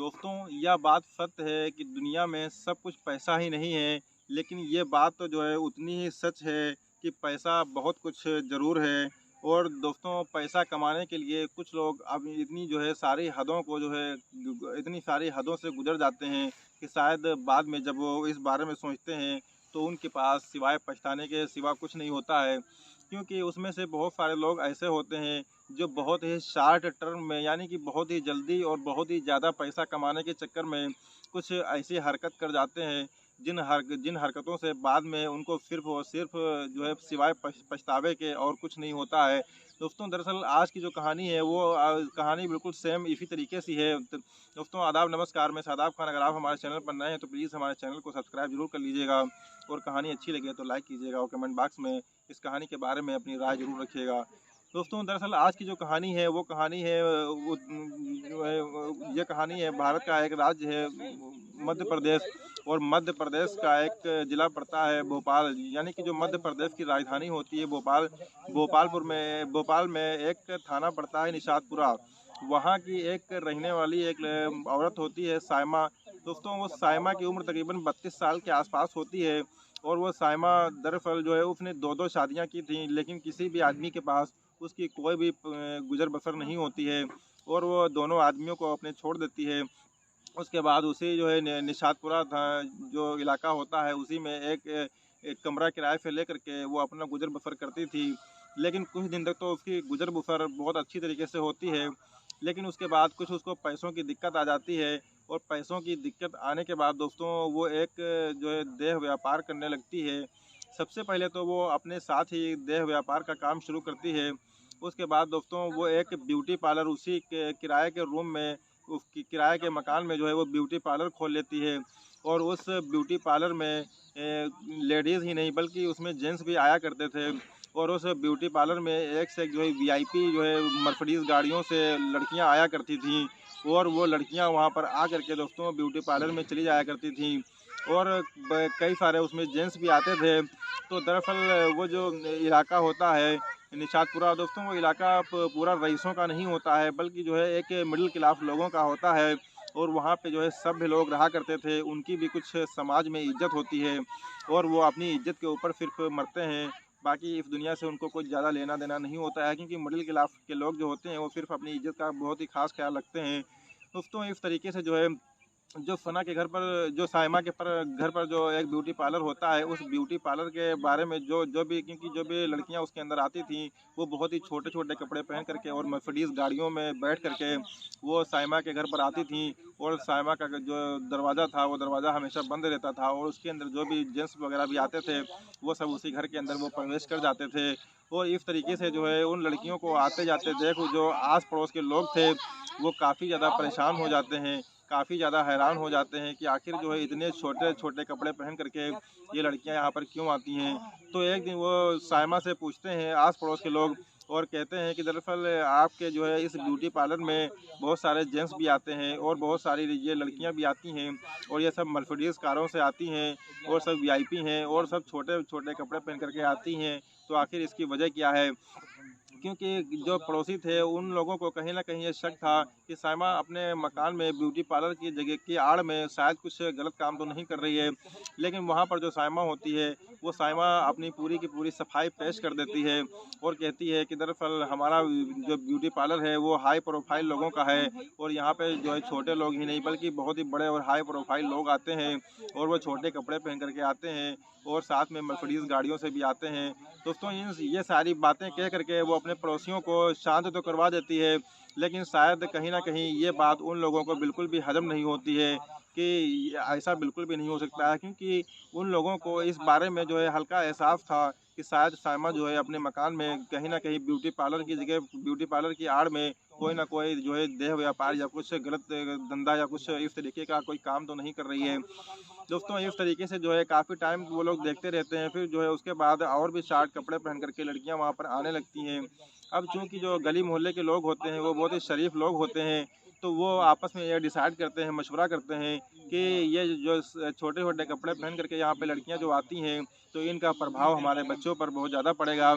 दोस्तों, यह बात सत्य है कि दुनिया में सब कुछ पैसा ही नहीं है, लेकिन ये बात तो जो है उतनी ही सच है कि पैसा बहुत कुछ ज़रूर है। और दोस्तों, पैसा कमाने के लिए कुछ लोग अब इतनी जो है सारी हदों को जो है इतनी सारी हदों से गुज़र जाते हैं कि शायद बाद में जब वो इस बारे में सोचते हैं, तो उनके पास सिवाय पछताने के सिवा कुछ नहीं होता है। क्योंकि उसमें से बहुत सारे लोग ऐसे होते हैं जो बहुत ही शॉर्ट टर्म में यानी कि बहुत ही जल्दी और बहुत ही ज़्यादा पैसा कमाने के चक्कर में कुछ ऐसी हरकत कर जाते हैं जिन हरकतों से बाद में उनको सिर्फ़ और सिर्फ़ जो है सिवाय पछतावे के और कुछ नहीं होता है। दोस्तों, दरअसल आज की जो कहानी है वो कहानी बिल्कुल सेम इसी तरीके से है। दोस्तों, आदाब नमस्कार, मैं शादाब खान। अगर आप हमारे चैनल पर नए हैं तो प्लीज़ हमारे चैनल को सब्सक्राइब ज़रूर कर लीजिएगा और कहानी अच्छी लगे तो लाइक कीजिएगा और कमेंट बॉक्स में इस कहानी के बारे में अपनी राय ज़रूर रखिएगा। दोस्तों, दरअसल आज की जो कहानी है वो कहानी है वो जो है ये कहानी है भारत का एक राज्य है मध्य प्रदेश। और मध्य प्रदेश का एक ज़िला पड़ता है भोपाल, यानी कि जो मध्य प्रदेश की राजधानी होती है भोपाल। भोपाल में एक थाना पड़ता है निशातपुरा। वहाँ की एक रहने वाली एक औरत होती है सायमा। दोस्तों, वो सायमा की उम्र तकरीबन 32 साल के आसपास होती है। और वो सायमा दरअसल जो है उसने दो दो शादियाँ की थी, लेकिन किसी भी आदमी के पास उसकी कोई भी गुजर बसर नहीं होती है और वो दोनों आदमियों को अपने छोड़ देती है। उसके बाद उसी जो है निशातपुरा था जो इलाका होता है, उसी में एक कमरा किराए पे लेकर के वो अपना गुजर बसर करती थी। लेकिन कुछ दिन तक तो उसकी गुजर बसर बहुत अच्छी तरीके से होती है, लेकिन उसके बाद कुछ उसको पैसों की दिक्कत आ जाती है। और पैसों की दिक्कत आने के बाद दोस्तों वो एक जो है देह व्यापार करने लगती है। सबसे पहले तो वो अपने साथ ही देह व्यापार का काम शुरू करती है। उसके बाद दोस्तों वो एक ब्यूटी पार्लर उसी के किराए के रूम में उसकी किराए के मकान में जो है वो ब्यूटी पार्लर खोल लेती है। और उस ब्यूटी पार्लर में लेडीज़ ही नहीं बल्कि उसमें जेंट्स भी आया करते थे। और उस ब्यूटी पार्लर में एक से एक जो है वीआईपी जो है मर्सिडीज़ गाड़ियों से लड़कियां आया करती थीं। और वो लड़कियां वहां पर आ करके दोस्तों ब्यूटी पार्लर में चली जाया करती थीं। और कई सारे उसमें जेंट्स भी आते थे। तो दरअसल वो जो इलाका होता है निशातपुरा दोस्तों, वो इलाका पूरा रईसों का नहीं होता है बल्कि जो है एक मिडिल क्लास लोगों का होता है। और वहाँ पे जो है सभ्य लोग रहा करते थे, उनकी भी कुछ समाज में इज्जत होती है और वो अपनी इज्जत के ऊपर सिर्फ मरते हैं। बाकी इस दुनिया से उनको कुछ ज़्यादा लेना देना नहीं होता है, क्योंकि मिडिल क्लास के लोग जो होते हैं वो सिर्फ अपनी इज्जत का बहुत ही खास ख्याल रखते हैं। दोस्तों, इस तरीके से जो है जो सना के घर पर जो सायमा के पर घर पर जो एक ब्यूटी पार्लर होता है, उस ब्यूटी पार्लर के बारे में जो जो भी क्योंकि जो भी लड़कियां उसके अंदर आती थीं, वो बहुत ही छोटे छोटे कपड़े पहन करके और मर्सिडीज़ गाड़ियों में बैठ करके वो सायमा के घर पर आती थीं। और सायमा का जो दरवाज़ा था वो दरवाज़ा हमेशा बंद रहता था और उसके अंदर जो भी जेंट्स वगैरह भी आते थे वो सब उसी घर के अंदर वो प्रवेश कर जाते थे। और इस तरीके से जो है उन लड़कियों को आते जाते देख जो आस पड़ोस के लोग थे वो काफ़ी ज़्यादा परेशान हो जाते हैं, काफ़ी ज़्यादा हैरान हो जाते हैं कि आखिर जो है इतने छोटे छोटे कपड़े पहन करके ये लड़कियां यहाँ पर क्यों आती हैं। तो एक दिन वो सायमा से पूछते हैं आस पड़ोस के लोग और कहते हैं कि दरअसल आपके जो है इस ब्यूटी पार्लर में बहुत सारे जेंट्स भी आते हैं और बहुत सारी ये लड़कियां भी आती हैं और ये सब मर्सिडीज़ कारों से आती हैं और सब वीआईपी हैं और सब छोटे छोटे कपड़े पहन करके आती हैं। तो आखिर इसकी वजह क्या है? क्योंकि जो पड़ोसी थे उन लोगों को कहीं न कहीं ये शक था कि सायमा अपने मकान में ब्यूटी पार्लर की जगह की आड़ में शायद कुछ गलत काम तो नहीं कर रही है। लेकिन वहाँ पर जो सायमा होती है, वो सायमा अपनी पूरी की पूरी सफाई पेश कर देती है और कहती है कि दरअसल हमारा जो ब्यूटी पार्लर है वो हाई प्रोफाइल लोगों का है और यहाँ पे जो है छोटे लोग ही नहीं बल्कि बहुत ही बड़े और हाई प्रोफाइल लोग आते हैं और वो छोटे कपड़े पहन करके आते हैं और साथ में मर्सिडीज़ गाड़ियों से भी आते हैं। दोस्तों, इन ये सारी बातें कह करके वो अपने पड़ोसियों को शांत तो करवा देती है, लेकिन शायद कहीं न कहीं ये बात उन लोगों को बिल्कुल भी हज़म नहीं होती है कि ऐसा बिल्कुल भी नहीं हो सकता है, क्योंकि उन लोगों को इस बारे में जो है हल्का एहसास था कि शायद सायमा जो है अपने मकान में कहीं न कहीं ब्यूटी पार्लर की जगह ब्यूटी पार्लर की आड़ में कोई न कोई जो है देह व्यापार या कुछ गलत धंधा या कुछ इस तरीके का कोई काम तो नहीं कर रही है। दोस्तों, इस तरीके से जो है काफ़ी टाइम वो लोग देखते रहते हैं, फिर जो है उसके बाद और भी शार्ट कपड़े पहन करके लड़कियां वहां पर आने लगती हैं। अब चूंकि जो गली मोहल्ले के लोग होते हैं वो बहुत ही शरीफ लोग होते हैं, तो वो आपस में ये डिसाइड करते हैं, मशवरा करते हैं कि ये जो छोटे छोटे कपड़े पहन करके यहाँ पे लड़कियां जो आती हैं तो इनका प्रभाव हमारे बच्चों पर बहुत ज़्यादा पड़ेगा।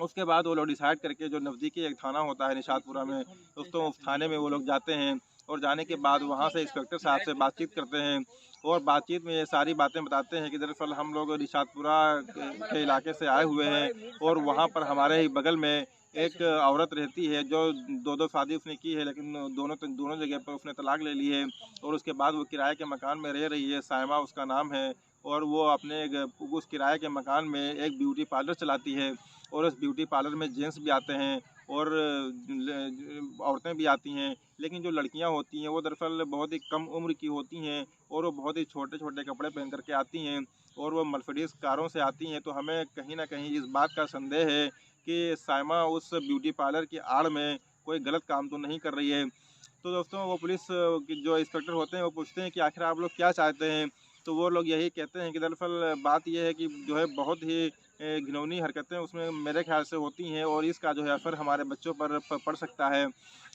उसके बाद वो लोग डिसाइड करके जो नज़दीकी एक थाना होता है निशातपुरा में, दोस्तों उस थाने में वो लोग जाते हैं। और जाने के बाद वहाँ से इंस्पेक्टर साहब से बातचीत करते हैं और बातचीत में ये सारी बातें बताते हैं कि दरअसल हम लोग निशातपुरा के इलाके से आए हुए हैं और वहाँ पर हमारे ही बगल में एक औरत रहती है जो दो शादी उसने की है, लेकिन दोनों जगह पर उसने तलाक ले ली है और उसके बाद वो किराए के मकान में रह रही है। सायमा उसका नाम है और वो अपने उस किराए के मकान में एक ब्यूटी पार्लर चलाती है और उस ब्यूटी पार्लर में जेंट्स भी आते हैं और औरतें भी आती हैं। लेकिन जो लड़कियां होती हैं वो दरअसल बहुत ही कम उम्र की होती हैं और वो बहुत ही छोटे छोटे कपड़े पहन करके आती हैं और वो मर्सिडीज कारों से आती हैं। तो हमें कहीं ना कहीं इस बात का संदेह है कि सायमा उस ब्यूटी पार्लर की आड़ में कोई गलत काम तो नहीं कर रही है। तो दोस्तों वो पुलिस के जो इंस्पेक्टर होते हैं वो पूछते हैं कि आखिर आप लोग क्या चाहते हैं। तो वो लोग यही कहते हैं कि दरअसल बात यह है कि जो है बहुत ही घिनौनी हरकतें उसमें मेरे ख्याल से होती हैं और इसका जो है असर हमारे बच्चों पर पड़ सकता है।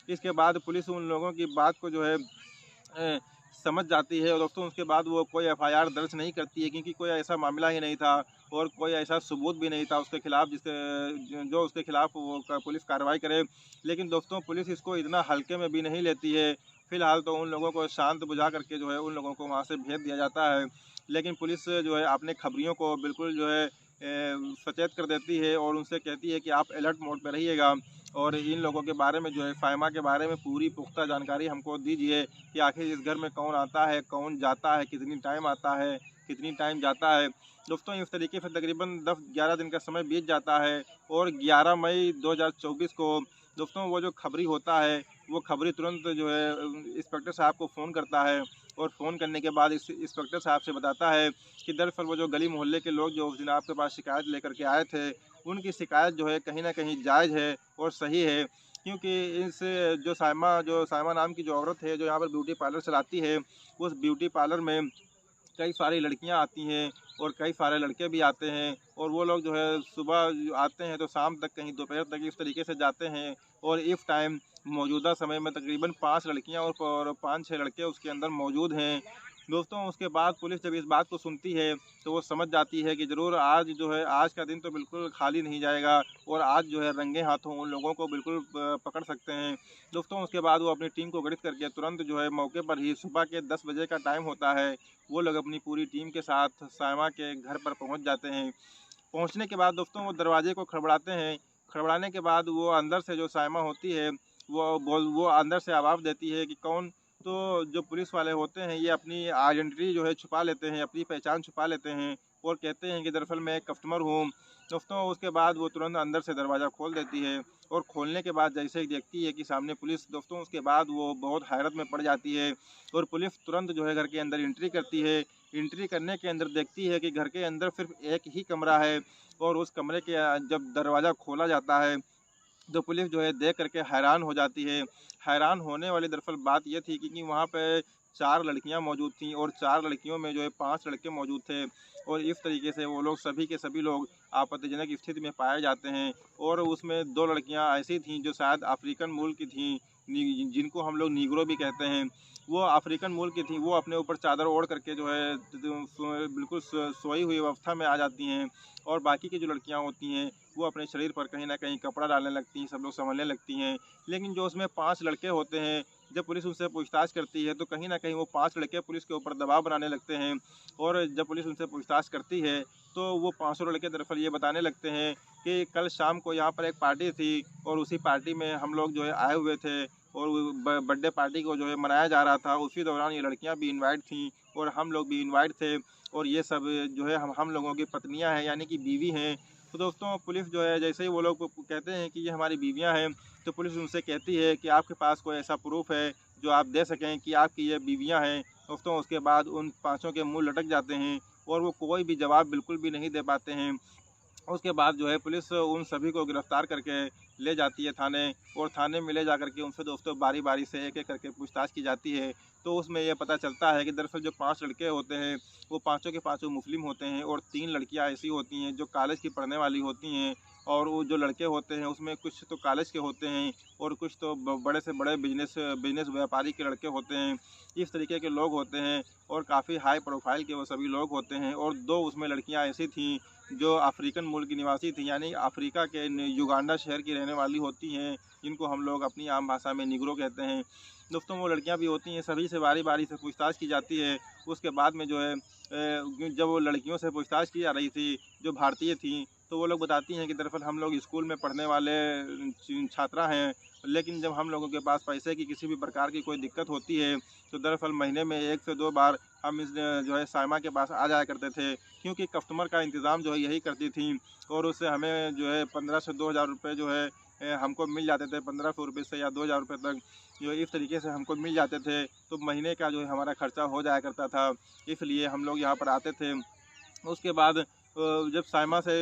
इसके बाद पुलिस उन लोगों की बात को जो है समझ जाती है और दोस्तों उसके बाद वो कोई एफआईआर दर्ज नहीं करती है क्योंकि कोई ऐसा मामला ही नहीं था और कोई ऐसा सबूत भी नहीं था उसके खिलाफ जिसके जो उसके खिलाफ वो पुलिस कार्रवाई करे। लेकिन दोस्तों पुलिस इसको इतना हल्के में भी नहीं लेती है। फिलहाल तो उन लोगों को शांत बुझा करके जो है उन लोगों को वहाँ से भेज दिया जाता है। लेकिन पुलिस जो है अपने खबरियों को बिल्कुल जो है सचेत कर देती है और उनसे कहती है कि आप अलर्ट मोड पर रहिएगा और इन लोगों के बारे में जो है सायमा के बारे में पूरी पुख्ता जानकारी हमको दीजिए कि आखिर इस घर में कौन आता है, कौन जाता है, कितनी टाइम आता है, कितनी टाइम जाता है। दोस्तों इस तरीके से तकरीबन 10-11 दिन का समय बीत जाता है और 11 मई 2024 को दोस्तों वो जो खबरी होता है वो खबरी तुरंत जो है इंस्पेक्टर साहब को फ़ोन करता है और फ़ोन करने के बाद इस इंस्पेक्टर साहब से बताता है कि दरअसल वो जो गली मोहल्ले के लोग जो उस दिन आपके पास शिकायत लेकर के आए थे उनकी शिकायत जो है कहीं ना कहीं जायज़ है और सही है। क्योंकि इस जो सायमा नाम की जो औरत है जो यहाँ पर ब्यूटी पार्लर चलाती है उस ब्यूटी पार्लर में कई सारी लड़कियां आती हैं और कई सारे लड़के भी आते हैं और वो लोग जो है सुबह आते हैं तो शाम तक कहीं दोपहर तक इस तरीके से जाते हैं और इस टाइम मौजूदा समय में तकरीबन 5 लड़कियां और 5-6 लड़के उसके अंदर मौजूद हैं। दोस्तों उसके बाद पुलिस जब इस बात को सुनती है तो वो समझ जाती है कि ज़रूर आज जो है आज का दिन तो बिल्कुल खाली नहीं जाएगा और आज जो है रंगे हाथों उन लोगों को बिल्कुल पकड़ सकते हैं। दोस्तों उसके बाद वो अपनी टीम को गठित करके तुरंत जो है मौके पर ही सुबह के 10 बजे का टाइम होता है वो लोग अपनी पूरी टीम के साथ सायमा के घर पर पहुंच जाते हैं। पहुंचने के बाद दोस्तों वो दरवाजे को खड़बड़ाते हैं। खड़बड़ाने के बाद वो अंदर से जो सायमा होती है वो अंदर से आवाज़ देती है कि कौन। तो जो पुलिस वाले होते हैं ये अपनी आइडेंटिटी जो है छुपा लेते हैं, अपनी पहचान छुपा लेते हैं और कहते हैं कि दरअसल मैं एक कस्टमर हूँ। दोस्तों उसके बाद वो तुरंत अंदर से दरवाज़ा खोल देती है और खोलने के बाद जैसे ही देखती है कि सामने पुलिस, दोस्तों उसके बाद वो बहुत हैरत में पड़ जाती है और पुलिस तुरंत जो है घर के अंदर एंट्री करती है। एंट्री करने के अंदर देखती है कि घर के अंदर सिर्फ एक ही कमरा है और उस कमरे के जब दरवाज़ा खोला जाता है तो पुलिस जो है देख करके हैरान हो जाती है। हैरान होने वाली दरअसल बात ये थी कि वहाँ पे 4 लड़कियाँ मौजूद थीं और 4 लड़कियों में जो है 5 लड़के मौजूद थे और इस तरीके से वो लोग सभी के सभी लोग आपत्तिजनक स्थिति में पाए जाते हैं और उसमें 2 लड़कियाँ ऐसी थीं जो शायद अफ्रीकन मूल की थीं, जिनको हम लोग नीग्रो भी कहते हैं। वो अफ्रीकन मूल की थीं, वो अपने ऊपर चादर ओढ़ करके जो है बिल्कुल सोई हुई अवस्था में आ जाती हैं और बाकी की जो लड़कियाँ होती हैं वो अपने शरीर पर कहीं न कहीं कपड़ा डालने लगती हैं, सब लोग संभलने लगती हैं। लेकिन जो उसमें 5 लड़के होते हैं, जब पुलिस उनसे पूछताछ करती है तो कहीं न कहीं वो 5 लड़के पुलिस के ऊपर दबाव बनाने लगते हैं और जब पुलिस उनसे पूछताछ करती है तो वो पाँचों लड़के दरअसल ये बताने लगते हैं कि कल शाम को यहाँ पर एक पार्टी थी और उसी पार्टी में हम लोग जो है आए हुए थे और बर्थडे पार्टी को जो है मनाया जा रहा था। उसी दौरान ये लड़कियाँ भी इनवाइट थीं और हम लोग भी इनवाइट थे और ये सब जो है हम लोगों की पत्नियाँ हैं, यानी कि बीवी हैं। तो दोस्तों पुलिस जो है जैसे ही वो लोग कहते हैं कि ये हमारी बीवियां हैं तो पुलिस उनसे कहती है कि आपके पास कोई ऐसा प्रूफ है जो आप दे सकें कि आपकी ये बीवियां हैं। दोस्तों उसके बाद उन पांचों के मुंह लटक जाते हैं और वो कोई भी जवाब बिल्कुल भी नहीं दे पाते हैं। उसके बाद जो है पुलिस उन सभी को गिरफ्तार करके ले जाती है थाने और थाने में ले जा करके उनसे दोस्तों बारी बारी से एक एक करके पूछताछ की जाती है। तो उसमें यह पता चलता है कि दरअसल जो 5 लड़के होते हैं वो पाँचों के पाँचों मुस्लिम होते हैं और 3 लड़कियां ऐसी होती हैं जो कॉलेज की पढ़ने वाली होती हैं और वो जो लड़के होते हैं उसमें कुछ तो कॉलेज के होते हैं और कुछ तो बड़े से बड़े बिजनेस व्यापारी के लड़के होते हैं। इस तरीके के लोग होते हैं और काफ़ी हाई प्रोफाइल के वो सभी लोग होते हैं और 2 उसमें लड़कियां ऐसी थीं जो अफ्रीकन मूल की निवासी थी, यानी अफ्रीका के युगांडा शहर की रहने वाली होती हैं, जिनको हम लोग अपनी आम भाषा में निग्रो कहते हैं। दोस्तों वो लड़कियां भी होती हैं, सभी से बारी बारी से पूछताछ की जाती है। उसके बाद में जो है जब वो लड़कियों से पूछताछ की जा रही थी जो भारतीय थीं, तो वो लोग बताती हैं कि दरअसल हम लोग स्कूल में पढ़ने वाले छात्रा हैं, लेकिन जब हम लोगों के पास पैसे की किसी भी प्रकार की कोई दिक्कत होती है तो दरअसल महीने में 1 से 2 बार हम इस जो है साइमा के पास आ जाया करते थे, क्योंकि कस्टमर का इंतज़ाम जो है यही करती थी और उससे हमें जो है 15 से 2,000 रुपये जो है हमको मिल जाते थे, 1500 रुपये से या 2,000 रुपये तक जो इस तरीके से हमको मिल जाते थे। तो महीने का जो है हमारा खर्चा हो जाया करता था, इसलिए हम लोग यहाँ पर आते थे। उसके बाद जब साइमा से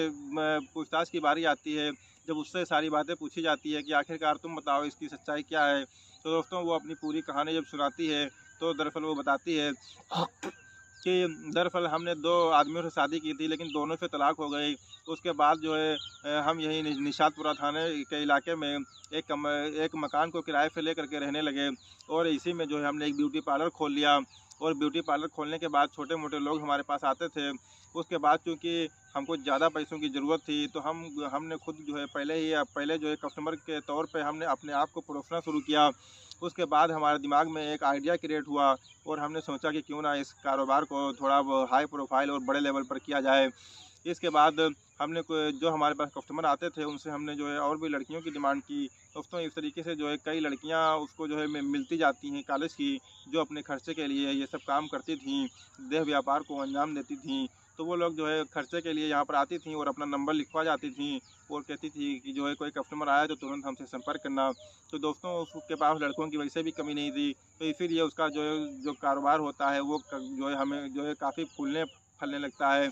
पूछताछ की बारी आती है, जब उससे सारी बातें पूछी जाती है कि आखिरकार तुम बताओ इसकी सच्चाई क्या है, तो दोस्तों वो अपनी पूरी कहानी जब सुनाती है तो दरअसल वो बताती है कि दरअसल हमने 2 आदमियों से शादी की थी, लेकिन दोनों से तलाक हो गई। उसके बाद जो है हम यहीं निशातपुरा थाने के इलाके में एक मकान को किराए पे लेकर के रहने लगे और इसी में जो है हमने एक ब्यूटी पार्लर खोल लिया और ब्यूटी पार्लर खोलने के बाद छोटे-मोटे लोग हमारे पास आते थे। उसके बाद चूँकि हमको ज़्यादा पैसों की ज़रूरत थी, तो हमने खुद जो है पहले जो है कस्टमर के तौर पे हमने अपने आप को परोसना शुरू किया। उसके बाद हमारे दिमाग में एक आइडिया क्रिएट हुआ और हमने सोचा कि क्यों ना इस कारोबार को थोड़ा वो हाई प्रोफाइल और बड़े लेवल पर किया जाए। इसके बाद हमने जो हमारे पास कस्टमर आते थे उनसे हमने जो है और भी लड़कियों की डिमांड की। दोस्तों इस तरीके से जो है कई लड़कियां उसको जो है मिलती जाती हैं कॉलेज की, जो अपने खर्चे के लिए ये सब काम करती थीं, देह व्यापार को अंजाम देती थीं। तो वो लोग जो है खर्चे के लिए यहाँ पर आती थीं और अपना नंबर लिखवा जाती थीं और कहती थी कि जो है कोई कस्टमर आया तो तुरंत हमसे संपर्क करना। तो दोस्तों उसके पास लड़कों की वैसे भी कमी नहीं थी, तो इसीलिए उसका जो कारोबार होता है वो जो है हमें जो है काफ़ी फूलने फलने लगता है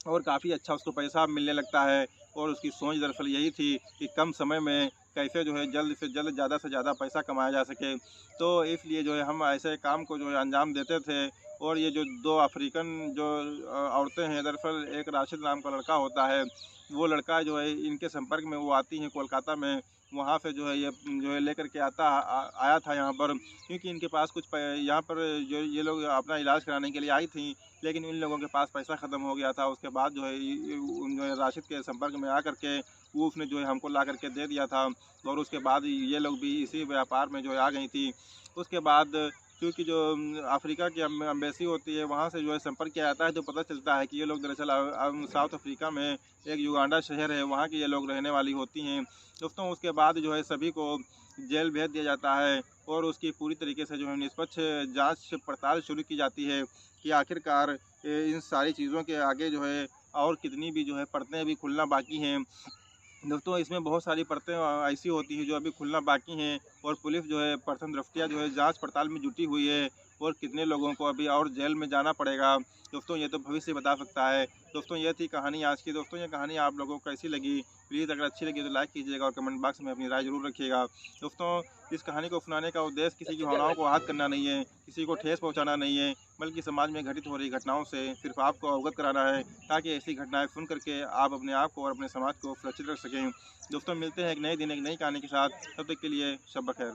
और काफ़ी अच्छा उसको पैसा मिलने लगता है। और उसकी सोच दरअसल यही थी कि कम समय में कैसे जो है जल्द से जल्द ज़्यादा से ज़्यादा पैसा कमाया जा सके। तो इसलिए जो है हम ऐसे काम को जो है अंजाम देते थे और ये जो 2 अफ्रीकन जो औरतें हैं, दरअसल एक राशिद नाम का लड़का होता है, वो लड़का जो है इनके संपर्क में वो आती हैं कोलकाता में, वहाँ से जो है ये जो है लेकर के आया था यहाँ पर, क्योंकि इनके पास यहाँ पर जो ये लोग अपना इलाज कराने के लिए आई थी, लेकिन इन लोगों के पास पैसा ख़त्म हो गया था। उसके बाद जो है उन जो है राशिद के संपर्क में आकर के वो उसने जो है हमको ला करके दे दिया था और उसके बाद ये लोग भी इसी व्यापार में जो है आ गई थी। उसके बाद क्योंकि जो अफ्रीका की एम्बेसी होती है वहाँ से जो है संपर्क किया जाता है, तो पता चलता है कि ये लोग दरअसल साउथ अफ्रीका में एक युगांडा शहर है, वहाँ की ये लोग रहने वाली होती हैं। दोस्तों उसके बाद जो है सभी को जेल भेज दिया जाता है और उसकी पूरी तरीके से जो है निष्पक्ष जांच पड़ताल शुरू की जाती है कि आखिरकार इन सारी चीज़ों के आगे जो है और कितनी भी जो है परतें अभी खुलना बाकी हैं। दोस्तों इसमें बहुत सारी परतें ऐसी होती हैं जो अभी खुलना बाकी हैं और पुलिस जो है प्रथम दृष्टया जो है जांच पड़ताल में जुटी हुई है और कितने लोगों को अभी और जेल में जाना पड़ेगा दोस्तों ये तो भविष्य बता सकता है। दोस्तों ये थी कहानी आज की। दोस्तों ये कहानी आप लोगों को कैसी लगी, प्लीज़ अगर अच्छी लगी तो लाइक कीजिएगा और कमेंट बॉक्स में अपनी राय ज़रूर रखिएगा। दोस्तों इस कहानी को सुनाने का उद्देश्य किसी की भावनाओं को आहत करना नहीं है, किसी को ठेस पहुंचाना नहीं है, बल्कि समाज में घटित हो रही घटनाओं से सिर्फ आपको अवगत कराना है, ताकि ऐसी घटनाएं सुन करके आप अपने आप को और अपने समाज को सुरक्षित रख सकें। दोस्तों मिलते हैं एक नए दिन एक नई कहानी के साथ, तब तक के लिए शब बखैर।